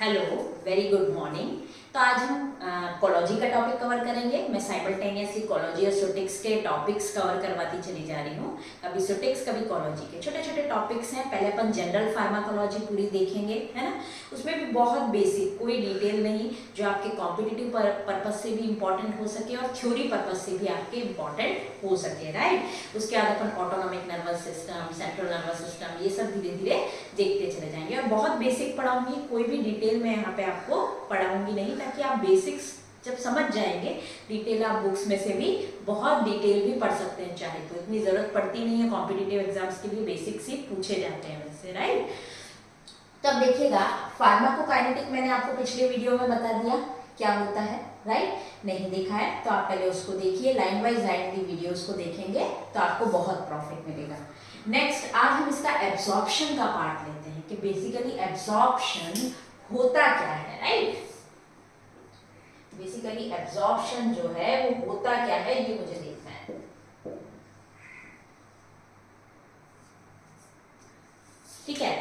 Hello, very good morning. तो आज हम कोलॉजी का टॉपिक कवर करेंगे। मैं साइमल्टेनियसली कोलॉजी और सोटिक्स के टॉपिक्स कवर करवाती चली जा रही हूँ। कभी सोटिक्स कभी कोलॉजी के छोटे छोटे टॉपिक्स हैं। पहले अपन जनरल फार्माकोलॉजी पूरी देखेंगे, है ना। उसमें भी बहुत बेसिक, कोई डिटेल नहीं, जो आपके कॉम्पिटिटिव पर्पज से भी इंपॉर्टेंट हो सके और थ्योरी पर्पज से भी आपके इंपॉर्टेंट हो सके, राइट। उसके बाद अपन autonomic nervous system, central nervous system, ये सब धीरे धीरे देखते चले जाएंगे। और बहुत बेसिक पढ़ाऊंगी, कोई भी डिटेल मैं यहाँ पे आपको पढ़ाऊंगी नहीं, ताकि आप बेसिक्स जब समझ जाएंगे, डिटेल आप बुक्स में से भी बहुत डिटेल भी पढ़ सकते हैं चाहे तो, इतनी जरूरत पड़ती नहीं है। कॉम्पिटिटिव एग्जाम्स के लिए बेसिक्स ही पूछे जाते हैं वैसे, राइट। तो अब देखिएगा, फार्माकोकाइनेटिक मैंने आपको पिछले वीडियो में बता दिया क्या होता है, राइट। नहीं देखा है तो आप पहले उसको देखिए, लाइन वाइज लाइन वीडियोस को देखेंगे तो आपको बहुत प्रॉफिट मिलेगा। नेक्स्ट, आज हम इसका एब्जॉर्प्शन का पार्ट लेते हैं कि बेसिकली एब्जॉर्प्शन होता क्या है, राइट। बेसिकली एब्जॉर्प्शन जो है वो होता क्या है, ये मुझे देखना है। ठीक है,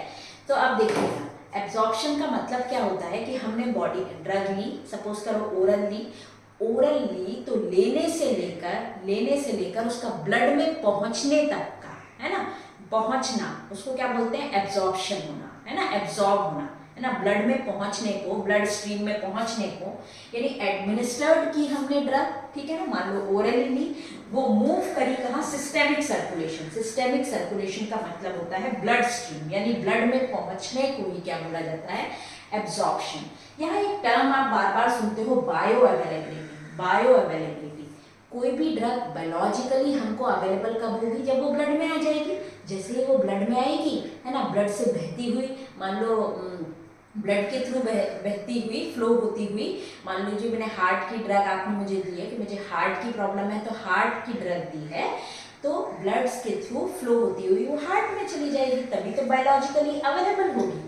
तो अब देखिएगा, एब्जॉर्प्शन का मतलब क्या होता है कि हमने बॉडी ड्रग ली, सपोज करो ओरल ली तो लेने से लेकर उसका ब्लड में पहुंचने तक का, है ना, पहुंचना, उसको क्या बोलते हैं, एब्जॉर्प्शन होना, है ना, एब्जॉर्ब होना, है ना, ब्लड में पहुंचने को, ब्लड स्ट्रीम में पहुंचने को। यानी एडमिनिस्टर्ड की हमने ड्रग, ठीक है ना, मान लो ओरली ली, वो मूव करी कहाँ, सिस्टेमिक सर्कुलेशन। सिस्टेमिक सर्कुलेशन का मतलब होता है ब्लड स्ट्रीम, यानी ब्लड में पहुंचने को ही क्या बोला जाता है, एब्जॉर्प्शन। यहाँ एक टर्म आप बार बार सुनते हो, बायो अवेलेबिलिटी। बायो अवेलेबिलिटी, कोई भी ड्रग बायोलॉजिकली हमको अवेलेबल कब होगी, जब वो ब्लड में आ जाएगी। जैसे ही वो ब्लड में आएगी, है ना, ब्लड से बहती हुई, मान लो ब्लड के थ्रू बहती हुई, फ्लो होती हुई, मान लीजिए मैंने हार्ट की ड्रग आपने मुझे दी है कि मुझे हार्ट की प्रॉब्लम है, तो हार्ट की ड्रग दी है, तो ब्लड के थ्रू फ्लो होती हुई वो हार्ट में चली जाएगी, तभी तो बायोलॉजिकली अवेलेबल होगी।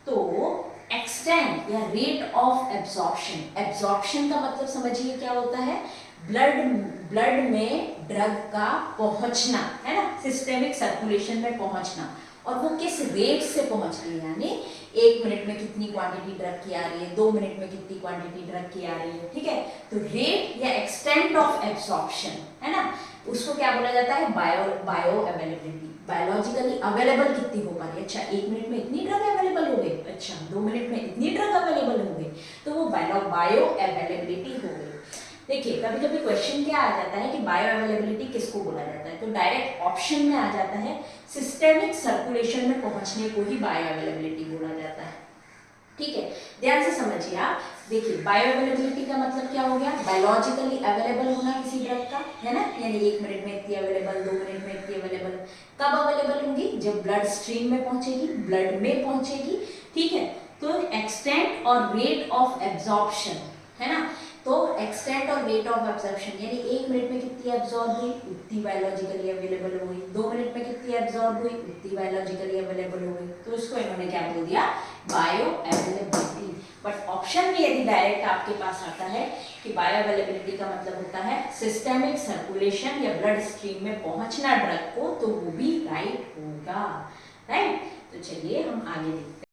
तो एक्सटेंट या रेट ऑफ एब्जॉर्प्शन, एब्जॉर्प्शन का मतलब समझिए क्या होता है, ब्लड में ड्रग का पहुंचना, है ना, सिस्टेमिक सर्कुलेशन में पहुंचना। और वो किस रेट से पहुंच रही है, यानी 1 मिनट में कितनी क्वांटिटी ड्रग की आ रही है, 2 मिनट में कितनी क्वांटिटी ड्रग की आ रही है, ठीक है। तो रेट या एक्सटेंट ऑफ एब्सॉर्प्शन, है ना, उसको क्या बोला जाता है, बायो अवेलेबिलिटी। बायोलॉजिकली अवेलेबल कितनी हो पा रही है, अच्छा 1 मिनट में इतनी ड्रग अवेलेबल हो गई, अच्छा 2 मिनट में इतनी ड्रग अवेलेबल हो गई, तो वो बायो अवेलेबिलिटी हो गई। देखिए, कभी कभी क्वेश्चन क्या आ जाता है कि बायो अवेलेबिलिटी किसको बोला जाता है, तो डायरेक्ट ऑप्शन में आ जाता है, सिस्टेमिक सर्कुलेशन में पहुंचने को ही बायो अवेलेबिलिटी बोला जाता है। ठीक है, ध्यान से समझिए आप। देखिए, बायो अवेलेबिलिटी का मतलब क्या हो गया, बायोलॉजिकली अवेलेबल होना किसी ड्रग का, है ना, यानी 1 मिनट में इतनी अवेलेबल, 2 मिनट में इतनी अवेलेबल। कब अवेलेबल होंगी, जब ब्लड स्ट्रीम में पहुंचेगी, ब्लड में पहुंचेगी, ठीक है। तो एक्सटेंट और रेट ऑफ एब्जॉर्प्शन, है ना, तो एक्सटेंट और रेट ऑफ एब्जॉर्प्शन, यानी 1 मिनट में कितनी एब्जॉर्ब हुई, उतनी बायोलॉजिकली अवेलेबल हो गई, 2 मिनट में कितनी एब्जॉर्ब हुई, उतनी बायोलॉजिकली अवेलेबल हो गई। तो इसको इन्होंने क्या बोल दिया, बायो अवेलेबिलिटी। बट ऑप्शन में यदि डायरेक्ट आपके पास आता है कि बायो अवेलेबिलिटी का मतलब होता है सिस्टेमिक सर्कुलेशन या ब्लड स्ट्रीम में पहुंचना ड्रग को, तो वो भी राइट होगा, राइट। तो चलिए हम आगे देखते हैं।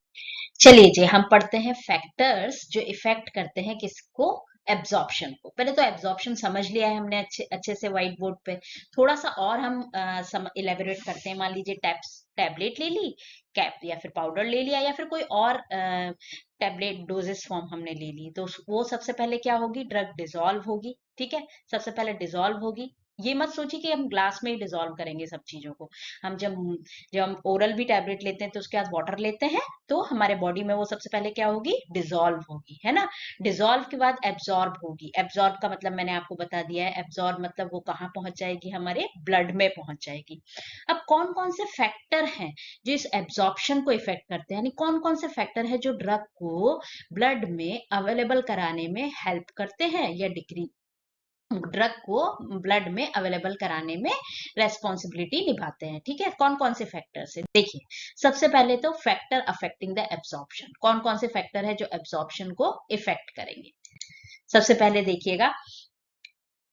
चलिए जी, हम पढ़ते हैं फैक्टर्स जो इफेक्ट करते हैं किसको, एब्जॉर्प्शन को। पहले तो एब्जॉर्प्शन समझ लिया है हमने अच्छे अच्छे से व्हाइट बोर्ड पे। थोड़ा सा और हम इलेबोरेट करते हैं। मान लीजिए टैबलेट ले ली, कैप या फिर पाउडर ले लिया, या फिर कोई और टैबलेट डोजेस फॉर्म हमने ले ली, तो वो सबसे पहले क्या होगी, ड्रग डिसॉल्व होगी, ठीक है। सबसे पहले डिसॉल्व होगी। ये मत सोचिए कि हम ग्लास में ही डिसॉल्व करेंगे सब चीजों को। हम जब जब हम ओरल भी टैबलेट लेते हैं तो उसके बाद वाटर लेते हैं, तो हमारे बॉडी में वो सबसे पहले क्या होगी, डिसॉल्व होगी, है ना। डिसॉल्व के बाद एब्जॉर्ब होगी। एब्जॉर्ब का मतलब मैंने आपको बता दिया है, एब्जॉर्ब मतलब वो कहाँ पहुंच जाएगी, हमारे ब्लड में पहुंच जाएगी। अब कौन कौन से फैक्टर हैं जो इस एब्जॉर्प्शन को इफेक्ट करते हैं, यानी कौन कौन से फैक्टर है जो ड्रग को ब्लड में अवेलेबल कराने में हेल्प करते हैं या डिक्रीज, ड्रग को ब्लड में अवेलेबल कराने में रेस्पॉन्सिबिलिटी निभाते हैं, ठीक है। कौन कौन से फैक्टर्स है, देखिए। सबसे पहले तो फैक्टर अफेक्टिंग द एब्जॉर्प्शन, कौन कौन से फैक्टर है जो एब्जॉर्प्शन को इफेक्ट करेंगे। सबसे पहले देखिएगा,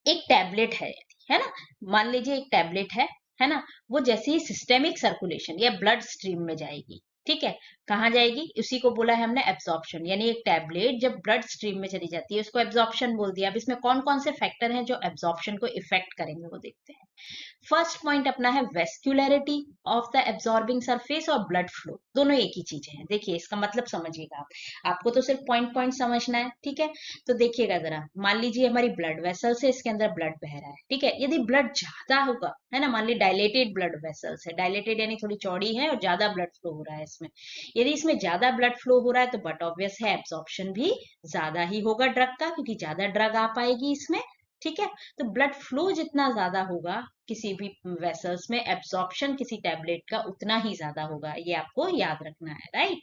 एक टैबलेट है ना, मान लीजिए एक टैबलेट है ना, वो जैसे ही सिस्टेमिक सर्कुलेशन या ब्लड स्ट्रीम में जाएगी, ठीक है, कहाँ जाएगी, उसी को बोला है हमने एब्जॉर्प्शन, यानी एक टैबलेट जब ब्लड स्ट्रीम में चली जाती है उसको एब्जॉर्प्शन बोल दिया। अब इसमें कौन कौन से फैक्टर हैं जो एब्जॉर्प्शन को इफेक्ट करेंगे वो देखते हैं। फर्स्ट पॉइंट अपना है वेस्क्युलरिटी ऑफ द एब्जॉर्बिंग सरफेस और ब्लड फ्लो, दोनों एक ही चीजें हैं। देखिए इसका मतलब समझिएगा आप, आपको तो सिर्फ पॉइंट पॉइंट समझना है, ठीक है। तो देखिएगा जरा, मान लीजिए हमारी ब्लड वेसल्स है, इसके अंदर ब्लड बह रहा है, ठीक है। यदि ब्लड ज्यादा होगा, है ना, मान ली डायलेटेड ब्लड वेसल्स है, डायलेटेड यानी थोड़ी चौड़ी है और ज्यादा ब्लड फ्लो हो रहा है इसमें, यदि इसमें ज्यादा ब्लड फ्लो हो रहा है तो बट ऑब्वियस है एब्जॉर्प्शन भी ज्यादा ही होगा ड्रग का, क्योंकि ज्यादा ड्रग आ पाएगी इसमें, ठीक है। तो ब्लड फ्लो जितना ज्यादा होगा किसी भी वेसल्स में, एब्जॉर्प्शन किसी टैबलेट का उतना ही ज्यादा होगा, ये आपको याद रखना है, राइट।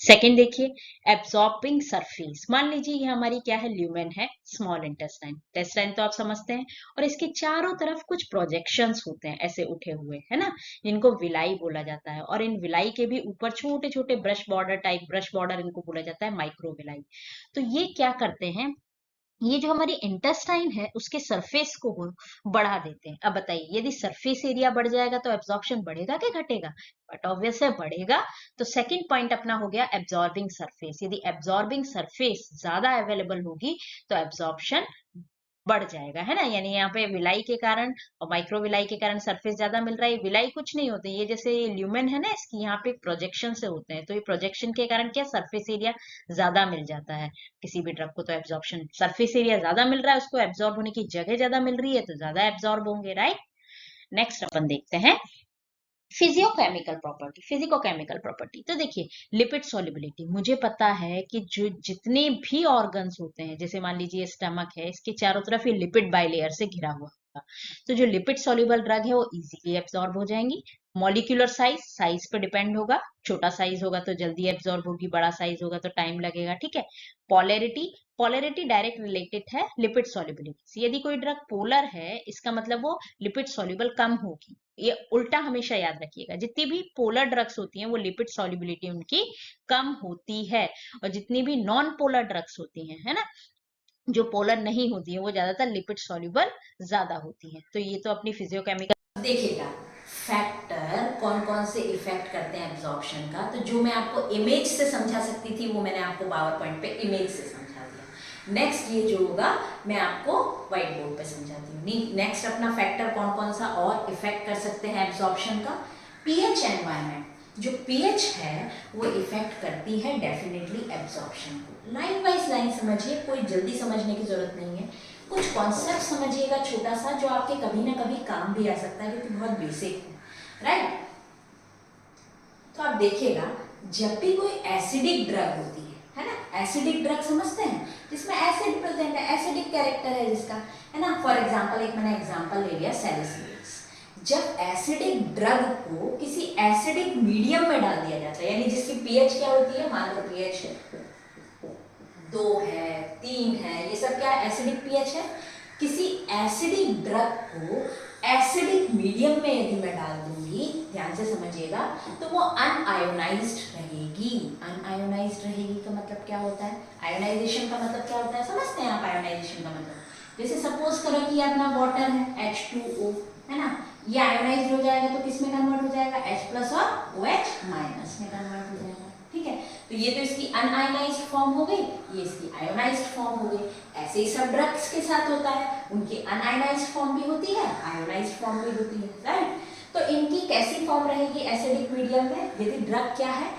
सेकेंड देखिए, एब्जॉर्बिंग सरफेस, मान लीजिए ये हमारी क्या है, ल्यूमेन है, स्मॉल इंटेस्टाइन, इंटेस्टाइन तो आप समझते हैं, और इसके चारों तरफ कुछ प्रोजेक्शंस होते हैं ऐसे उठे हुए, है ना, जिनको विलाई बोला जाता है, और इन विलाई के भी ऊपर छोटे छोटे brush border type, brush border इनको बोला जाता है माइक्रो विलाई। तो ये क्या करते हैं, ये जो हमारी इंटेस्टाइन है उसके सरफेस को वो बढ़ा देते हैं। अब बताइए, यदि सरफेस एरिया बढ़ जाएगा तो एब्जॉर्प्शन बढ़ेगा कि घटेगा, बट ऑब्वियस है बढ़ेगा। तो सेकंड पॉइंट अपना हो गया एब्जॉर्बिंग सरफेस, यदि एब्जॉर्बिंग सरफेस ज्यादा अवेलेबल होगी तो एब्जॉर्प्शन बढ़ जाएगा, है ना। यानी यहाँ पे विलाई के कारण और माइक्रो विलाई के कारण सरफेस ज्यादा मिल रहा है। विलाई कुछ नहीं होते, ये जैसे ल्यूमेन है ना इसकी, यहाँ पे प्रोजेक्शन से होते हैं, तो ये प्रोजेक्शन के कारण क्या सरफेस एरिया ज्यादा मिल जाता है किसी भी ड्रग को। तो एब्जॉर्प्शन, सरफेस एरिया ज्यादा मिल रहा है, उसको एब्जॉर्ब होने की जगह ज्यादा मिल रही है तो ज्यादा एब्जॉर्ब होंगे, राइट। नेक्स्ट अपन देखते हैं फिजियोकेमिकल प्रॉपर्टी, फिजिकोकेमिकल प्रॉपर्टी। तो देखिए, लिपिड सॉल्युबिलिटी, मुझे पता है कि जो जितने भी ऑर्गन्स होते हैं, जैसे मान लीजिए स्टमक है, इसके चारों तरफ ये लिपिड बाइलेयर से घिरा हुआ होगा, तो जो लिपिड सॉल्युबल ड्रग है वो इजीली एब्जॉर्ब हो जाएंगी। मॉलिक्यूलर साइज, साइज पे डिपेंड होगा, छोटा साइज होगा तो जल्दी एब्जॉर्ब होगी, बड़ा साइज होगा तो टाइम लगेगा, ठीक है। पोलैरिटी, पोलैरिटी डायरेक्ट रिलेटेड है लिपिड सॉल्युबिलिटी से, यदि कोई ड्रग पोलर है इसका मतलब वो लिपिड सॉल्युबल कम होगी, ये उल्टा हमेशा याद रखिएगा, जितनी भी पोलर ड्रग्स होती हैं वो लिपिड सॉल्युबिलिटी उनकी कम होती है, और जितनी भी नॉन पोलर ड्रग्स होती हैं, है ना, जो पोलर नहीं होती है वो ज्यादातर लिपिड सॉल्युबल ज्यादा होती है। तो ये तो अपनी फिजियोकेमिकल देखिएगा फैक्टर कौन कौन से इफेक्ट करते हैं एब्जॉर्प्शन का। तो जो मैं आपको इमेज से समझा सकती थी वो मैंने आपको पावर पॉइंट पे इमेज से समझा दिया। नेक्स्ट ये जो होगा मैं आपको व्हाइट बोर्ड पे समझाती हूँ। नेक्स्ट अपना फैक्टर कौन कौन सा और इफेक्ट कर सकते हैं एब्जॉर्प्शन का, पीएच एनवायरनमेंट, जो पीएच है वो इफेक्ट करती है डेफिनेटली एब्जॉर्प्शन को। लाइन वाइज लाइन समझिए, कोई जल्दी समझने की जरूरत नहीं है, कुछ कॉन्सेप्ट समझिएगा छोटा सा जो आपके कभी ना कभी काम भी आ सकता है क्योंकि बहुत बेसिक है, राइट। तो आप देखिएगा जब भी कोई एसिडिक ड्रग होती है ना, एसिडिक ड्रग समझते हैं जिसमें एसिड प्रेजेंट है, एसिडिक कैरेक्टर है जिसका, है ना। फॉर एग्जांपल एक मैंने एग्जांपल ले लिया सैलिसिलेट्स, जब एसिडिक ड्रग को किसी एसिडिक मीडियम में डाल दिया जाता है, यानी जिसकी पीएच क्या होती है, मान लो पीएच 2 है 3 है, ये सब क्या एसिडिक पीएच है। किसी एसिडिक ड्रग को एसिडिक मीडियम में यदि मैं डाल दूंगी, ध्यान से समझिएगा, तो वो अनआयोनाइज्ड रहेगी। अनआयोनाइज्ड रहेगी का मतलब क्या होता है, आयोनाइजेशन का मतलब क्या होता है, समझते हैं आप आयोनाइजेशन का मतलब। जैसे सपोज करो कि अपना वाटर है H2O, है ना, ये आयोनाइज्ड हो जाएगा तो किस में कन्वर्ट हो जाएगा, H+ और OH- में कन्वर्ट हो जाएगा, ठीक है। तो ये तो इसकी अनआयोनाइज्ड फॉर्म हो गई, ये इसकी आयोनाइज्ड फॉर्म हो गई। ऐसे ही सब ड्रग्स के साथ होता है, उनकी अनआयोनाइज्ड फॉर्म भी होती है, आयोनाइज्ड फॉर्म भी होती है, राइट। तो इनकी कैसी फॉर्म रहेगी एसिडिक मीडियम में, यदि ड्रग क्या है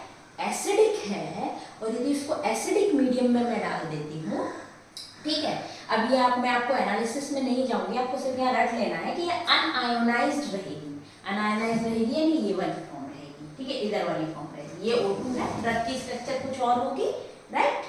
एसिडिक है और यदि उसको एसिडिक मीडियम में मैं डाल देती हूँ, ठीक है। अब ये मैं आपको एनालिसिस में नहीं जाऊंगी, आपको सिर्फ यहाँ रट लेना है कि ये अनआयोनाइज्ड रहेगी, अनआयोनाइज्ड रहेगी यानी ये वाली फॉर्म रहेगी, ठीक है, इधर वाली फॉर्म रहेगी, ये O2 है, ड्रग की स्ट्रक्चर कुछ और होगी, राइट।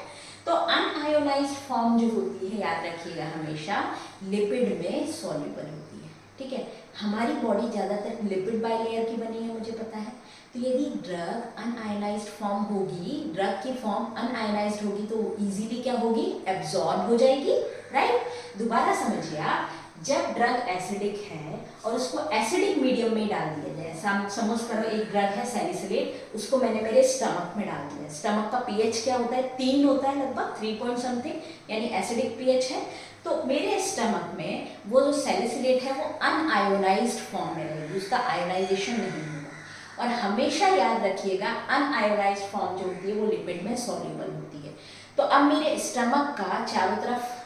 तो अनआयोनाइज्ड फॉर्म जो होती है याद रखिएगा हमेशा लिपिड में सॉल्युबल होती है, ठीक है। हमारी बॉडी ज्यादातर लिपिड बाइलेयर की बनी है मुझे पता है, तो यदि ड्रग अनआयोनाइज्ड फॉर्म होगी, ड्रग की फॉर्म अनआयोनाइज्ड होगी तो इजीली क्या होगी, एब्जॉर्ब हो जाएगी, राइट। दोबारा समझिए आप, जब ड्रग एसिडिक है और उसको एसिडिक मीडियम में डाल दिया जाए, समझ करो एक ड्रग है सैलिसिलेट, उसको मैंने मेरे स्टमक में डाल दिया, स्टमक का पीएच क्या होता है 3 होता है लगभग 3 पॉइंट समथिंग, यानी एसिडिक पीएच है। तो मेरे स्टमक में वो जो सैलिसिलेट है वो अनआयोनाइज्ड फॉर्म में रहेगी, उसका आयोनाइजेशन नहीं होगा। और हमेशा याद रखिएगा अनआयोनाइज्ड फॉर्म जो होती है वो लिपिड में सॉल्युबल होती है। तो अब मेरे स्टमक का चारों तरफ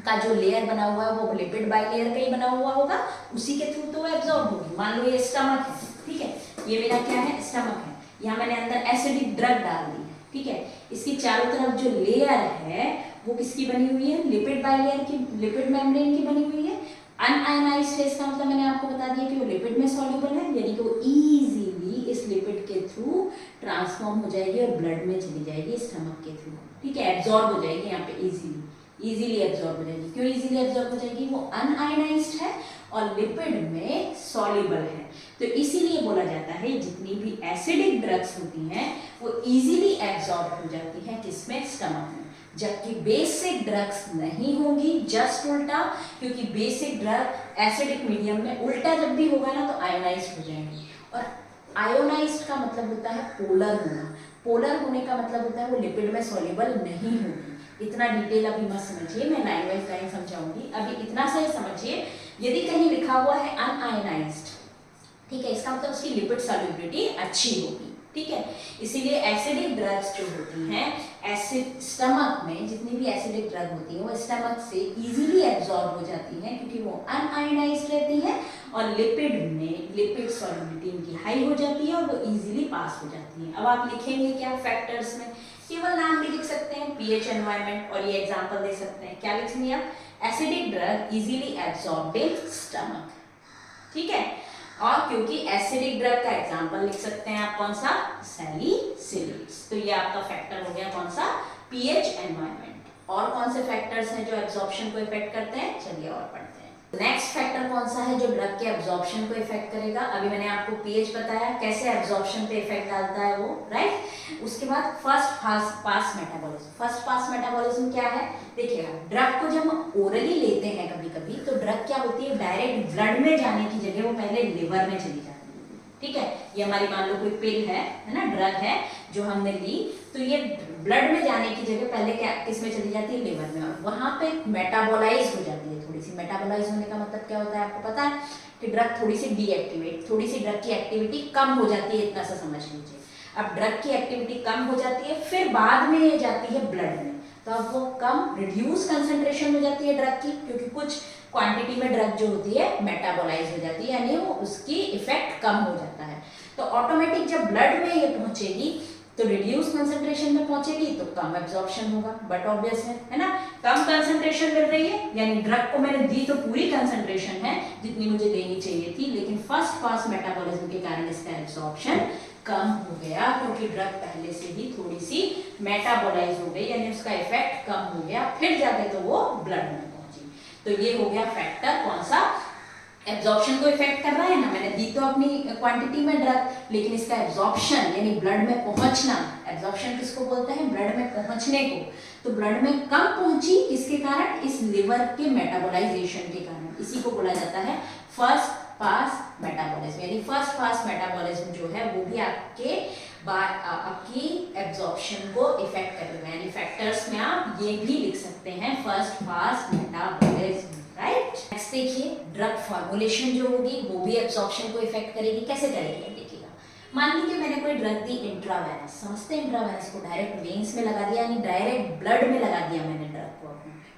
का जो लेयर बना हुआ है वो लिपिड बाइलेयर का ही बना हुआ होगा, उसी के थ्रू तो वो एब्जॉर्ब होगी। मान लो ये स्टमक है, ठीक है, ये मेरा क्या है, स्टमक है, यहाँ मैंने अंदर एसिडिक ड्रग डाल दी है, ठीक है, इसकी चारों तरफ जो लेयर है वो किसकी बनी हुई है, लिपिड बाइलेयर की, लिपिड मेम्ब्रेन की बनी हुई है। अनआयोनाइज्ड फेस का मतलब मैंने आपको बता दिया कि वो लिपिड में सॉल्युबल है, यानी कि वो इजीली इस लिपिड के थ्रू ट्रांसफॉर्म हो जाएगी और ब्लड में चली जाएगी स्टमक के थ्रू, ठीक है, एब्जॉर्ब हो जाएगी यहाँ पे इजीली एब्जॉर्ब हो जाएगी। क्यों इजीली एब्जॉर्ब हो जाएगी, वो अनआयोनाइज्ड है और लिपिड में सॉल्युबल है। तो इसीलिए बोला जाता है जितनी भी एसिडिक ड्रग्स होती हैं वो इजीली एब्जॉर्ब हो जाती हैं किसमें, स्टमक में, जबकि बेसिक ड्रग्स नहीं होंगी, जस्ट उल्टा, क्योंकि बेसिक ड्रग एसिडिक मीडियम में उल्टा जब भी होगा ना तो आयोनाइज्ड हो जाएंगे। और आयोनाइज्ड का मतलब होता है पोलर होना, पोलर होने का मतलब होता है वो लिपिड में सॉल्युबल नहीं होगी। इतना डिटेल अभी मत समझिए, मैं लाइन वाइज लाइन समझाऊंगी, अभी इतना सा ही समझिए। यदि कहीं लिखा हुआ है अनआयोनाइज्ड, ठीक है, इसका मतलब उसकी लिपिड सॉल्युबिलिटी अच्छी होगी, ठीक है। इसीलिए एसिडिक ड्रग्स जो होती हैं, एसिड स्टमक में जितनी भी एसिडिक ड्रग होती है वो स्टमक से इजीली एब्जॉर्ब हो जाती हैं क्योंकि वो अनआयोनाइज्ड रहती है और लिपिड में लिपिड सॉल्युबिलिटी इनकी हाई हो जाती है और वो इजीली पास हो जाती है। अब आप लिखेंगे क्या फैक्टर्स में, केवल नाम भी लिख सकते हैं, पीएच, एनवायरनमेंट, और ये एग्जांपल दे सकते हैं। क्या लिखेंगे आप, acidic drug easily absorbed in stomach, ठीक है। और क्योंकि एसिडिक ड्रग का एग्जांपल लिख सकते हैं आप कौन सा, सैलिसिलेट्स। तो ये आपका फैक्टर हो गया कौन सा, पीएच, एनवायरनमेंट। और कौन से फैक्टर्स हैं जो एब्जॉर्प्शन को इफेक्ट करते हैं, चलिए और पढ़ते हैं। नेक्स्ट फैक्टर कौन सा है जो ड्रग के एब्जॉर्प्शन को इफेक्ट करेगा, अभी मैंने आपको पीएच बताया कैसे एब्जॉर्प्शन पे इफेक्ट डालता है वो, राइट। उसके बाद first pass metabolism. First pass metabolism क्या है, देखिएगा, ड्रग को जब हम ओरली लेते हैं कभी कभी तो ड्रग क्या होती है, डायरेक्ट ब्लड में जाने की जगह वो पहले लिवर में चली जाती है, ठीक है। ये हमारी मान लो कोई पिल है ना, ड्रग है जो हमने ली, तो ये ब्लड में जाने की जगह पहले क्या किस में चली जाती है, लिवर में, और वहां पे मेटाबोलाइज हो जाती है थोड़ी सी। मेटाबोलाइज होने का मतलब क्या होता है आपको पता है, कि ड्रग थोड़ी सी डीएक्टिवेट, थोड़ी सी ड्रग की एक्टिविटी कम हो जाती है, इतना सा समझ लीजिए। अब ड्रग की एक्टिविटी कम हो जाती है, फिर बाद में ये जाती है ब्लड में, तो अब वो कम रिड्यूस कंसंट्रेशन हो जाती है ड्रग की, क्योंकि कुछ क्वांटिटी में ड्रग जो होती है मेटाबोलाइज हो जाती है, यानी वो उसकी इफेक्ट कम हो जाता है। तो ऑटोमेटिक जब ब्लड में ये पहुंचेगी तो रिड्यूस कंसंट्रेशन में पहुंचेगी तो कम एब्जॉर्प्शन होगा, बट ऑब्वियस है ना, कम कंसंट्रेशन मिल रही है, यानी ड्रग को मैंने दी तो पूरी कंसंट्रेशन है जितनी मुझे देनी चाहिए थी, लेकिन फर्स्ट पास मेटाबॉलिज्म के कारण इसका एब्जॉर्प्शन कम हो गया, क्योंकि ड्रग पहले से ही थोड़ी सी मेटाबोलाइज हो गई, यानी उसका इफेक्ट कम हो गया, फिर जाके तो वो ब्लड में पहुंची। तो ये हो गया फैक्टर कौन सा, एब्जॉर्प्शन को इफेक्ट कर रहा है ना, मैंने दी तो अपनी क्वांटिटी में ड्रग, लेकिन इसका एब्जॉर्प्शन यानी ब्लड में पहुंचना, एब्जॉर्प्शन किसको बोलते हैं, ब्लड में पहुंचने को, तो ब्लड में कम पहुंची किसके कारण, इस लिवर के मेटाबोलाइजेशन के कारण, इसी को बोला जाता है फर्स्ट पास मेटाबॉलिज्म। यानी फर्स्ट पास मेटाबॉलिज्म जो है वो भी आपकी एब्जॉर्प्शन को इफेक्ट करेगा, यानी फैक्टर्स में आप ये भी लिख सकते हैं first pass metabolism, right. Next देखिए, ड्रग फॉर्मुलेशन जो होगी वो भी एब्जॉर्प्शन को इफेक्ट करेगी। कैसे करेगी, देखिएगा, मान लीजिए मैंने कोई ड्रग दी इंट्रावेनस, समझते हैं इंट्रावेनस को, डायरेक्ट वेन्स में लगा दिया, यानी डायरेक्ट ब्लड में लगा दिया मैंने ड्रग को,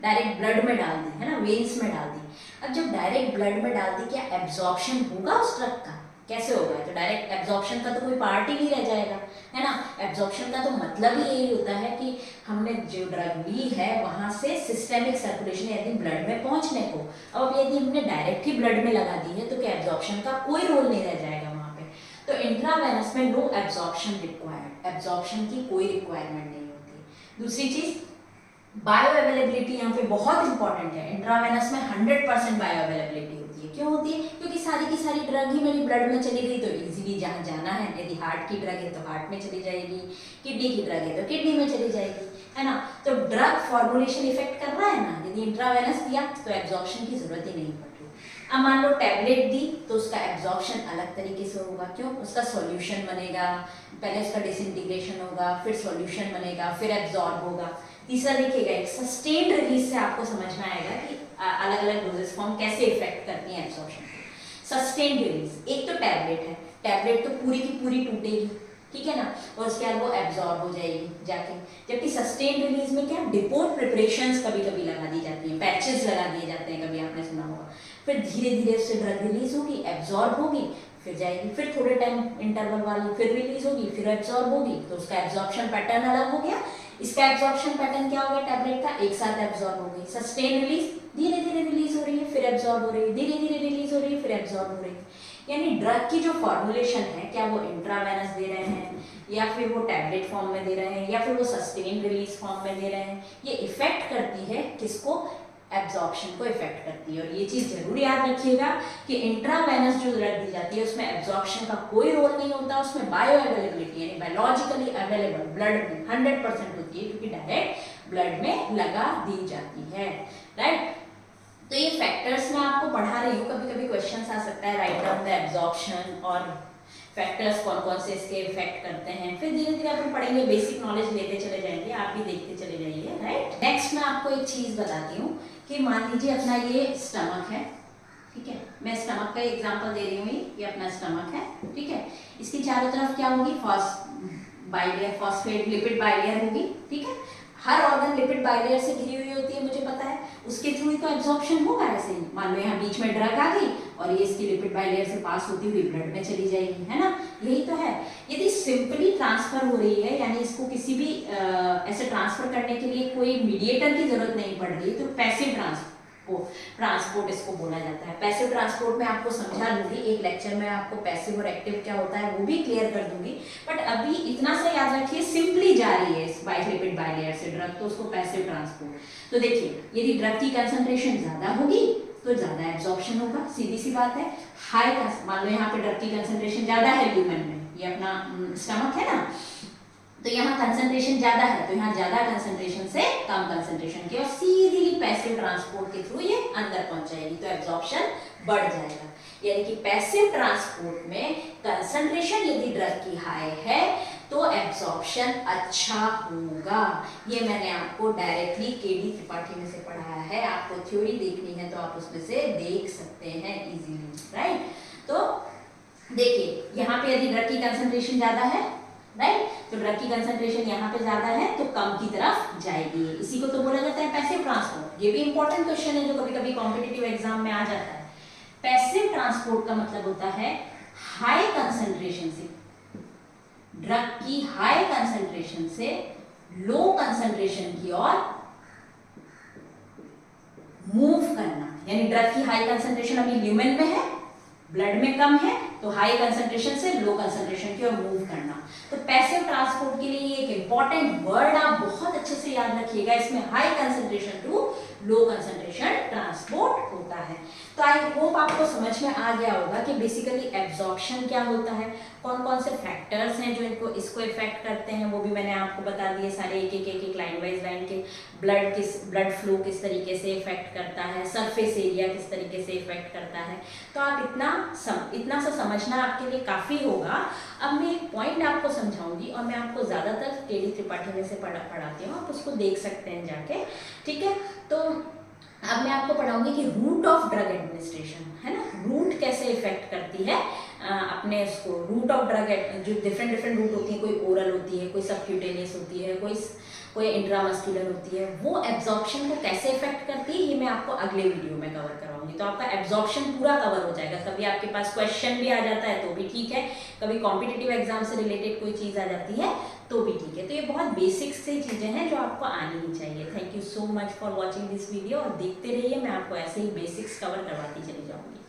डायरेक्ट ब्लड में डाल दी है ना, वेन्स में डाल दी। अब जब डायरेक्ट ब्लड में डाल दी, क्या एब्जॉर्प्शन होगा उस ड्रग का, कैसे होगा, तो डायरेक्ट एब्जॉर्प्शन का तो कोई पार्ट ही नहीं रह जाएगा, है ना। एब्जॉर्प्शन का तो मतलब ही यही होता है कि हमने जो ड्रग ली है वहां से सिस्टेमिक सर्कुलेशन यदि ब्लड में पहुंचने को, अब यदि हमने डायरेक्ट ही ब्लड में लगा दी है तो क्या एब्जॉर्प्शन का कोई रोल नहीं रह जाएगा वहां पे। तो इंट्रावेनस में नो एब्जॉर्प्शन रिक्वायर्ड, एब्जॉर्प्शन की कोई रिक्वायरमेंट नहीं होती। दूसरी चीज, बायो अवेलेबिलिटी यहाँ पे बहुत इंपॉर्टेंट है, इंट्रावेनस में 100% बायो अवेलेबिलिटी होती है। क्यों होती है, क्योंकि सारी की सारी ड्रग ही मेरी ब्लड में चली गई तो इजीली जहाँ जाना है, यदि हार्ट की ड्रग है तो हार्ट में चली जाएगी, किडनी की ड्रग है तो किडनी में चली जाएगी, है ना। तो ड्रग फॉर्मुलेशन इफेक्ट कर रहा है ना, यदि इंट्रावेनस दिया तो एब्जॉर्प्शन की जरूरत ही नहीं पड़ती। अब मान लो टैबलेट दी तो उसका एब्जॉर्प्शन अलग तरीके से होगा, क्यों, उसका सॉल्यूशन बनेगा, पहले उसका डिसइंटीग्रेशन होगा, फिर सॉल्यूशन बनेगा, फिर एब्जॉर्ब होगा। तीसरा देखिएगा, एक सस्टेन्ड रिलीज से आपको समझ में आएगा कि अलग अलग डोजेस फॉर्म कैसे इफेक्ट करती हैं एब्जॉर्प्शन को। सस्टेन्ड रिलीज, एक तो टैबलेट है, टैबलेट तो पूरी की पूरी टूटेगी, ठीक है ना, और उसके बाद वो एब्जॉर्ब हो जाएगी जाके। जबकि सस्टेन रिलीज में क्या, डिपोट प्रिपरेशंस कभी कभी लगा दी जाती हैं, पैचेस लगा दिए जाते हैं, कभी आपने सुना होगा। फिर धीरे धीरे उससे ड्रग रिलीज होगी, एब्जॉर्ब होगी, फिर जाएगी, फिर थोड़े टाइम इंटरवल वाली फिर रिलीज होगी, फिर एब्जॉर्ब होगी, तो उसका एब्जॉर्प्शन पैटर्न अलग हो गया। इसका एब्जॉर्प्शन पैटर्न क्या हो गया, टैबलेट का एक साथ एब्जॉर्ब हो गई। सस्टेन रिलीज, धीरे धीरे रिलीज हो रही है, फिर एब्जॉर्ब हो रही है, धीरे धीरे रिलीज हो रही है, फिर एब्जॉर्ब हो रही है। यानी ड्रग की जो फॉर्मुलेशन है, क्या वो इंट्रावेनस दे रहे हैं, या फिर वो टैबलेट फॉर्म में दे रहे हैं, या फिर वो सस्टेन रिलीज फॉर्म में दे रहे हैं, ये इफेक्ट करती है किसको, एब्जॉर्प्शन को इफेक्ट करती है। और ये चीज जरूर याद रखिएगा कि इंट्रावेनस जो ड्रग दी जाती है उसमें एब्जॉर्प्शन का कोई रोल नहीं होता, उसमें बायो अवेलेबिलिटी यानी बायोलॉजिकली अवेलेबल ब्लड में 100% होती है, क्योंकि डायरेक्ट ब्लड में लगा दी जाती है, राइट। तो ये फैक्टर्स मैं आपको पढ़ा रही हूँ, कभी कभी क्वेश्चन आ सकता है, राइट डाउन द एब्जॉर्प्शन और फैक्टर्स कौन कौन से इसके इफेक्ट करते हैं। फिर धीरे धीरे अपन पढ़ेंगे, बेसिक नॉलेज लेते चले जाएंगे, आप भी देखते चले जाइए, राइट। नेक्स्ट मैं आपको एक चीज बताती हूँ कि मान लीजिए अपना ये स्टमक है, ठीक है, मैं स्टमक का एग्जांपल दे रही हूँ, ये अपना स्टमक है, ठीक है। इसकी चारों तरफ क्या होगी, बाइलेयर फॉस्फेट लिपिड बाइलेयर होगी, ठीक है। हर ऑर्गन लिपिड बाइलेयर से घिरी हुई होती है, मुझे पता है, उसके थ्रू ही तो एब्जॉर्प्शन होगा। ऐसे ही मान लो यहाँ बीच में ड्रग आ गई और ये इसकी लिपिड बाइलेयर से पास होती हुई ब्लड में चली जाएगी, है ना, यही तो है। यदि सिंपली ट्रांसफर हो रही है, यानी इसको किसी भी ऐसे ट्रांसफर करने के लिए कोई मीडिएटर की जरूरत नहीं पड़ रही, तो पैसिव ट्रांसपोर्ट इसको बोला जाता है। पैसिव ट्रांसपोर्ट में आपको समझा दूंगी, एक लेक्चर में आपको पैसिव और एक्टिव क्या होता है वो भी क्लियर कर दूंगी, बट अभी इतना सा याद रखिए, सिंपली जा रही है इस लिपिड बाइलेयर से ड्रग, तो उसको पैसिव ट्रांसपोर्ट। तो देखिए, यदि ड्रग की कंसंट्रेशन ज्यादा होगी तो ज्यादा एब्जॉर्प्शन होगा, सीधी सी बात है। हाई का मान लो यहाँ पे ड्रग की कंसंट्रेशन ज्यादा है ह्यूमन में, ये अपना स्टमक है ना, तो यहाँ कंसंट्रेशन ज्यादा है, तो यहाँ ज्यादा कंसंट्रेशन से कम कंसंट्रेशन की और सीधी पैसिव ट्रांसपोर्ट के थ्रू ये अंदर पहुंच जाएगी, तो एब्जॉर्प्शन बढ़ जाएगा। यानी कि पैसिव ट्रांसपोर्ट में कंसंट्रेशन यदि ड्रग की हाई है तो एब्जॉर्प्शन अच्छा होगा। ये मैंने आपको डायरेक्टली केडी त्रिपाठी में से पढ़ाया है, आपको थ्योरी देखनी है तो आप उसमें से देख सकते हैं इजीली, राइट। तो देखिए, यहाँ पे यदि ड्रग की कंसंट्रेशन ज्यादा है, राइट, तो ड्रग की कंसंट्रेशन यहाँ पे ज्यादा है तो कम की तरफ जाएगी, इसी को तो बोला जाता है पैसिव ट्रांसपोर्ट। ये भी इंपॉर्टेंट क्वेश्चन है जो कभी कभी कॉम्पिटिटिव एग्जाम में आ जाता है। पैसिव ट्रांसपोर्ट का मतलब होता है हाई कंसंट्रेशन से, ड्रग की हाई कंसंट्रेशन से लो कंसंट्रेशन की ओर मूव करना। यानी ड्रग की हाई कंसंट्रेशन अभी ल्यूमेन में है, ब्लड में कम है, तो हाई कंसंट्रेशन से लो कंसंट्रेशन की ओर मूव करना। तो पैसिव ट्रांसपोर्ट के लिए एक इंपॉर्टेंट वर्ड आप बहुत अच्छे से याद रखिएगा, इसमें high concentration to low concentration transport होता है। तो आई होप आपको समझ में आ गया होगा कि बेसिकली एब्जॉर्प्शन क्या होता है, कौन कौन से फैक्टर्स हैं जो इसको इफेक्ट करते हैं, वो भी मैंने आपको बता दिए सारे, एक लाइन वाइज लाइन के। ब्लड फ्लो किस तरीके से इफेक्ट करता है, सरफेस एरिया किस तरीके से इफेक्ट करता है, तो आप इतना सा समझना आपके लिए काफी होगा। अब मैं एक पॉइंट आपको समझाऊंगी और मैं आपको ज्यादातर केडी त्रिपाठी में से पढ़ाती हूँ, आप उसको देख सकते हैं जाके, ठीक है। तो अब मैं आपको पढ़ाऊंगी कि रूट ऑफ ड्रग एडमिनिस्ट्रेशन, है ना, रूट कैसे इफेक्ट करती है अपने उसको। रूट ऑफ ड्रग जो डिफरेंट रूट होती है, कोई ओरल होती है, कोई सबक्यूटेनियस होती है, कोई इंट्रामस्कुलर होती है, वो एब्जॉर्प्शन को कैसे इफेक्ट करती है ये मैं आपको अगले वीडियो में कवर कराऊंगी। तो आपका एब्जॉर्प्शन पूरा कवर हो जाएगा। कभी आपके पास क्वेश्चन भी आ जाता है तो भी ठीक है, कभी कॉम्पिटिटिव एग्जाम से रिलेटेड कोई चीज़ आ जाती है तो भी ठीक है। तो ये बहुत बेसिक्स से चीज़ें हैं जो आपको आनी ही चाहिए। Thank you so much for watching this video, और देखते रहिए, मैं आपको ऐसे ही बेसिक्स कवर करवाती चली जाऊँगी।